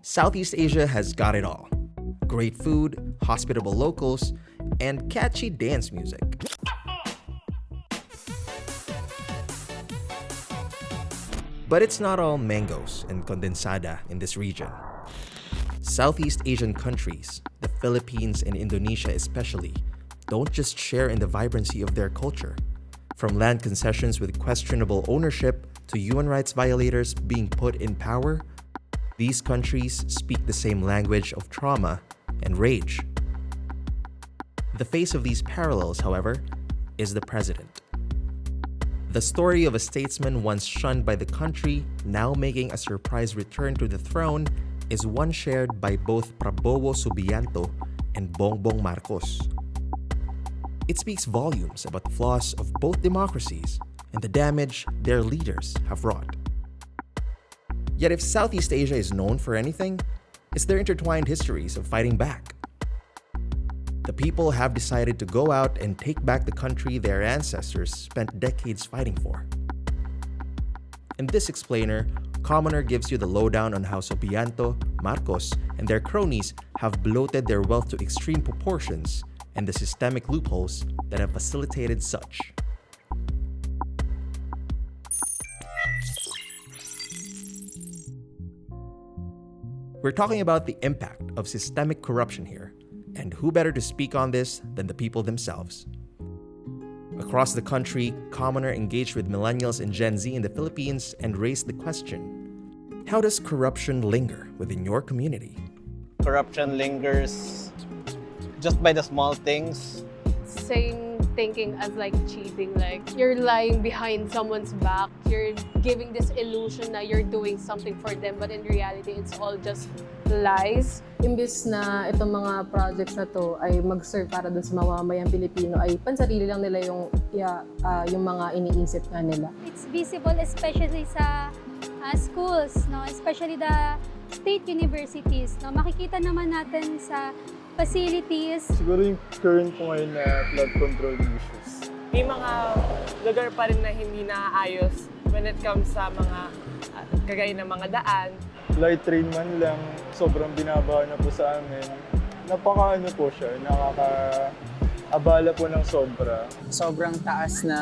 Southeast Asia has got it all. Great food, hospitable locals, and catchy dance music. But it's not all mangoes and condensada in this region. Southeast Asian countries, the Philippines and Indonesia especially, don't just share in the vibrancy of their culture. From land concessions with questionable ownership to human rights violators being put in power, these countries speak the same language of trauma and rage. The face of these parallels, however, is the president. The story of a statesman once shunned by the country, now making a surprise return to the throne, is one shared by both Prabowo Subianto and Bongbong Marcos. It speaks volumes about the flaws of both democracies and the damage their leaders have wrought. Yet if Southeast Asia is known for anything, it's their intertwined histories of fighting back. The people have decided to go out and take back the country their ancestors spent decades fighting for. In this explainer, Commoner gives you the lowdown on how Subianto, Marcos, and their cronies have bloated their wealth to extreme proportions and the systemic loopholes that have facilitated such. We're talking about the impact of systemic corruption here, and who better to speak on this than the people themselves? Across the country, Commoner engaged with millennials and Gen Z in the Philippines and raised the question, how does corruption linger within your community? Corruption lingers just by the small things. Same thinking as like cheating, like you're lying behind someone's back, you're giving this illusion that you're doing something for them, but in reality, it's all just lies. Imbis na itong mga projects na to ay mag-serve para doon sa mamamayang Pilipino, ay pansarili lang nila yung mga iniisip nga nila. It's visible especially sa schools, no? Especially the state universities. No? Makikita naman natin sa facilities. Siguro yung current po ngayon na flood control issues. May mga lugar pa rin na hindi naayos when it comes sa mga kagaya ng mga daan. Light rain man lang, sobrang binaba na po sa amin. Napaka po siya, nakakaabala po ng sobra. Sobrang taas na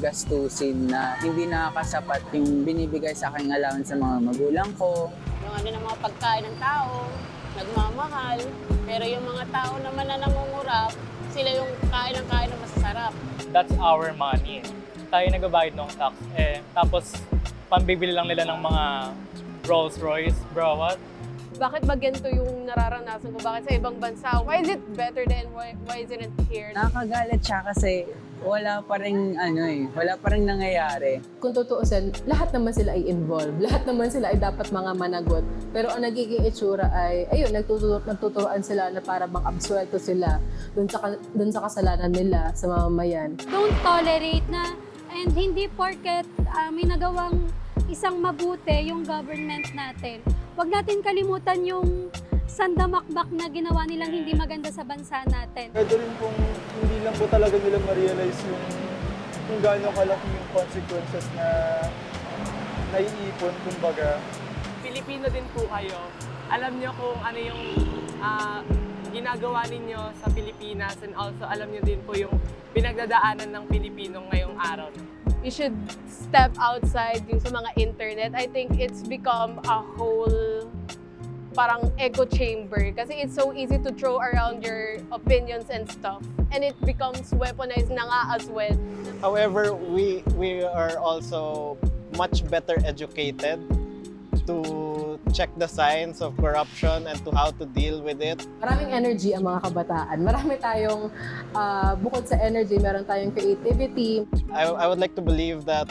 gastusin na hindi nakakasapat yung binibigay sa aking allowance sa mga magulang ko. Yung ng mga pagkain ng tao, nagmamahal. Pero yung mga tao naman na namumurap, sila yung kain ng masasarap. That's our money. Tayo nagbabayad ng tax. Tapos pambibili lang nila ng mga Rolls Royce, wrought. Bakit ba ganito yung nararanasan ko? Bakit sa ibang bansa? Why is it better than why isn't it here? Nakakagalit siya kasi wala pa rin nangyayari. Kung tutuusin, lahat naman sila ay involved. Lahat naman sila ay dapat mga managot. Pero ang nagiging itsura ay, ayun, nagtuturoan sila na para bang absuelto sila dun sa kasalanan nila sa mamamayan. Don't tolerate na, and hindi porket may nagawang isang mabuti yung government natin. Huwag natin kalimutan yung sandamakbak na ginawa nilang hindi maganda sa bansa natin. Pwede rin pong hindi lang po talaga nila ma-realize kung gaano kalaki yung consequences na naiipon, kumbaga. Pilipino din po kayo. Alam nyo kung ano yung ginagawa ninyo sa Pilipinas, and also alam nyo din po yung pinagdadaanan ng Pilipino ngayong araw. You should step outside yung sa mga internet. I think it's become a whole parang echo chamber kasi it's so easy to throw around your opinions and stuff, and it becomes weaponized na nga as well. However, we are also much better educated to check the signs of corruption and to how to deal with it. Maraming energy ang mga kabataan. Marami tayong, bukod sa energy, meron tayong creativity. I would like to believe that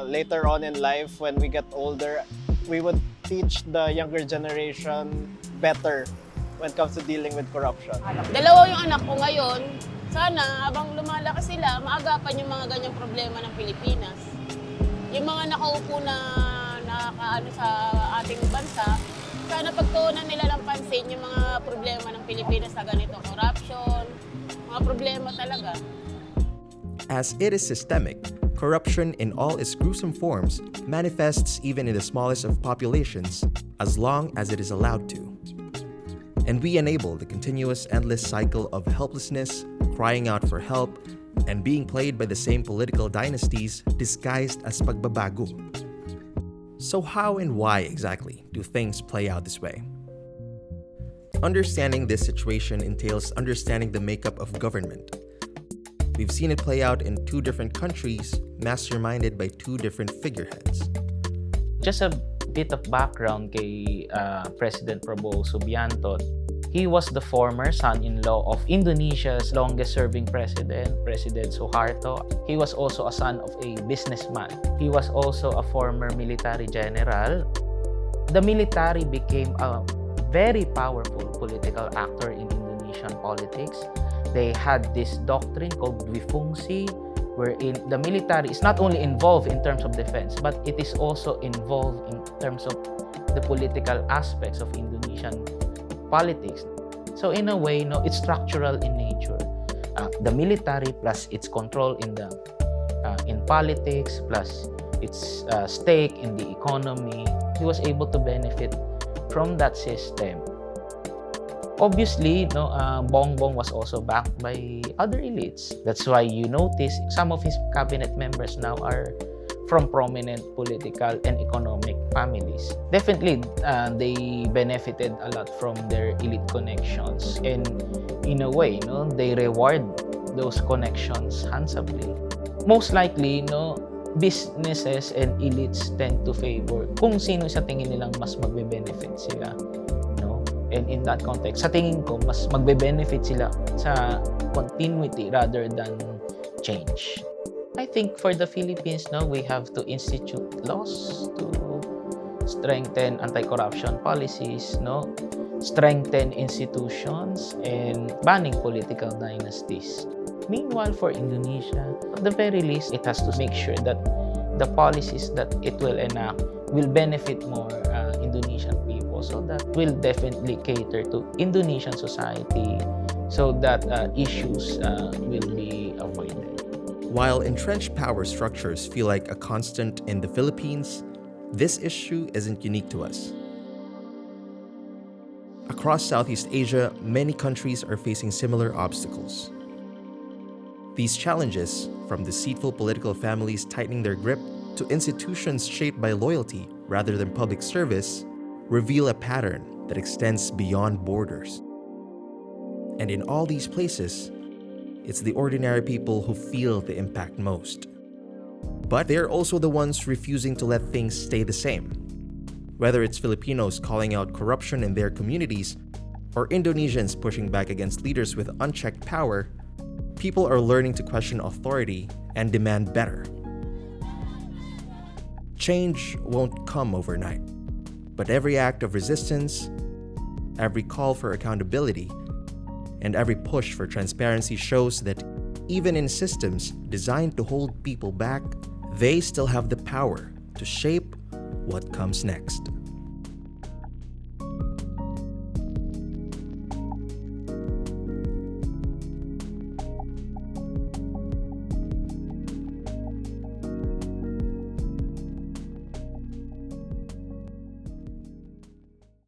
later on in life, when we get older, we would teach the younger generation better when it comes to dealing with corruption. Dalawa yung anak ko ngayon. Sana, habang lumalaki sila, maagapan yung mga ganyang problema ng Pilipinas. Yung mga nakaupo na nakakaano sa ating bansa, sana pagtuunan nila ng pansin yung mga problema ng Pilipinas na ganito, corruption, mga problema talaga. As it is systemic, corruption in all its gruesome forms manifests even in the smallest of populations as long as it is allowed to. And we enable the continuous endless cycle of helplessness, crying out for help, and being played by the same political dynasties disguised as pagbabago. So how and why exactly do things play out this way? Understanding this situation entails understanding the makeup of government. We've seen it play out in two different countries, masterminded by two different figureheads. Just a bit of background kay President Prabowo Subianto. He was the former son-in-law of Indonesia's longest-serving president, President Suharto. He was also a son of a businessman. He was also a former military general. The military became a very powerful political actor in Indonesian politics. They had this doctrine called dwifungsi, wherein the military is not only involved in terms of defense, but it is also involved in terms of the political aspects of Indonesian politics. So in a way, it's structural in nature. The military plus its control in politics plus its stake in the economy, he was able to benefit from that system. Obviously, Bongbong was also backed by other elites. That's why you notice some of his cabinet members now are from prominent political and economic families. Definitely, they benefited a lot from their elite connections. And in a way, they reward those connections handsomely. Most likely, businesses and elites tend to favor kung sino sa tingin nilang mas magbe-benefit sila. And in that context, sa tingin ko, mas magbe-benefit sila sa continuity rather than change. I think for the Philippines, we have to institute laws to strengthen anti-corruption policies, strengthen institutions, and banning political dynasties. Meanwhile, for Indonesia, at the very least, it has to make sure that the policies that it will enact will benefit more Indonesian people, so that will definitely cater to Indonesian society so that issues will be avoided. While entrenched power structures feel like a constant in the Philippines, this issue isn't unique to us. Across Southeast Asia, many countries are facing similar obstacles. These challenges, from deceitful political families tightening their grip to institutions shaped by loyalty rather than public service, reveal a pattern that extends beyond borders. And in all these places, it's the ordinary people who feel the impact most. But they're also the ones refusing to let things stay the same. Whether it's Filipinos calling out corruption in their communities or Indonesians pushing back against leaders with unchecked power, people are learning to question authority and demand better. Change won't come overnight, but every act of resistance, every call for accountability, and every push for transparency shows that even in systems designed to hold people back, they still have the power to shape what comes next.